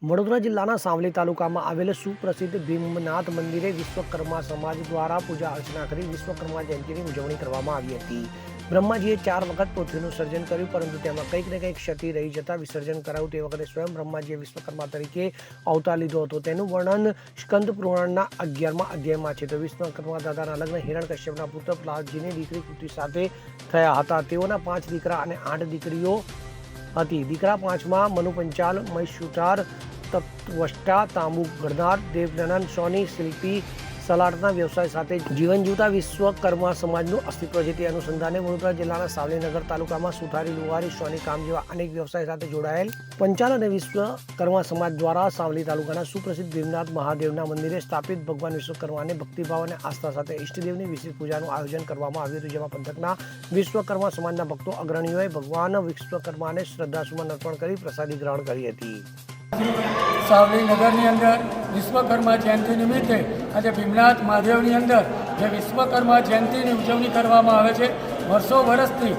વડોદરા જિલ્લાના સાવલી તાલુકામાં આવેલ સુપ્રસિદ્ધ ભીમનાથ મંદિરે વિશ્વકર્મા સમાજ દ્વારા પૂજા અર્ચના કરી વિશ્વકર્મા જયંતિની ઉજવણી કરવામાં આવી હતી. બ્રહ્માજીએ 4 વખત પૃથ્વીનું સર્જન કર્યું, પરંતુ તેમાં કંઈક ને કંઈક ક્ષતિ રહી જતા વિસર્જન કરાયું. તે વખતે સ્વયં બ્રહ્માજીએ વિશ્વકર્મા તરીકે અવતાર લીધો હતો. તેનું વર્ણન સ્કંદ પુરાણના 11મા અધ્યાયમાં છે. તો વિશ્વકર્મા દાદાના લગ્ન હિરણ્યકશ્યપના પુત્ર પ્રહલાદજીની દીકરી કૃતિ સાથે થયા હતા. તેઓના 5 દીકરા અને 8 દીકરીઓ હતી. દીકરા 5માં મનુ પંચાલ, મહીસુતાર, તત્વષ્ટા, તાંબુ ગણનાર, દેવનંદન, સોની, શિલ્પી, સલાડના વ્યવસાય સાથે જીવન જીવતા વિશ્વકર્મા સમાજનું અસ્તિત્વ છે. તે અનુસંધાને વડોદરા જિલ્લાના સાવલીનગર તાલુકામાં સુથારી, લુહારી, સોની કામ જેવા અનેક વ્યવસાય સાથે જોડાયેલ પંચાલ અને વિશ્વકર્મા સમાજ દ્વારા સાવલી તાલુકાના સુપ્રસિદ્ધ ભીમનાથ મહાદેવના મંદિરે સ્થાપિત ભગવાન વિશ્વકર્માને ભક્તિભાવ અને આસ્થા સાથે ઈષ્ટદેવની વિશેષ પૂજાનું આયોજન કરવામાં આવ્યું હતું, જેમાં પંથકના વિશ્વકર્મા સમાજના ભક્તો અગ્રણીઓએ ભગવાન વિશ્વકર્માને શ્રદ્ધાસુમન અર્પણ કરી પ્રસાદી ગ્રહણ કરી હતી. સાવલી નગરની અંદર વિશ્વકર્મા જયંતિ નિમિત્તે આજે ભીમનાથ મહાદેવની અંદર જે વિશ્વકર્મા જયંતિની ઉજવણી કરવામાં આવે છે. વર્ષો વર્ષથી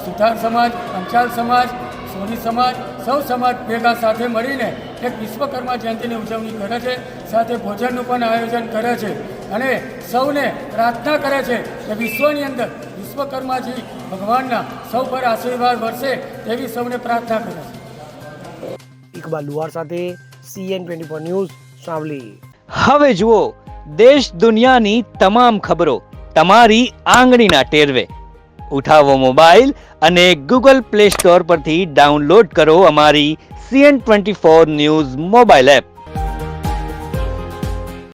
સુથાર સમાજ, પંચાલ સમાજ, સોની સમાજ, સૌ સમાજ ભેગા સાથે મળીને એક વિશ્વકર્મા જયંતિની ઉજવણી કરે છે. સાથે ભોજનનું પણ આયોજન કરે છે અને સૌને પ્રાર્થના કરે છે કે વિશ્વની અંદર વિશ્વકર્માજી ભગવાનના સૌ પર આશીર્વાદ વરસે તેવી સૌને પ્રાર્થના કરે છે. ઇકબાલ લુહાર સાથે CN24 ન્યૂઝ સાવલી. હવે જુઓ દેશ દુનિયાની તમામ ખબરો તમારી આંગળીના ટેરવે. ઉઠાવો મોબાઈલ અને Google Play Store પરથી ડાઉનલોડ કરો અમારી CN24 ન્યૂઝ મોબાઈલ એપ.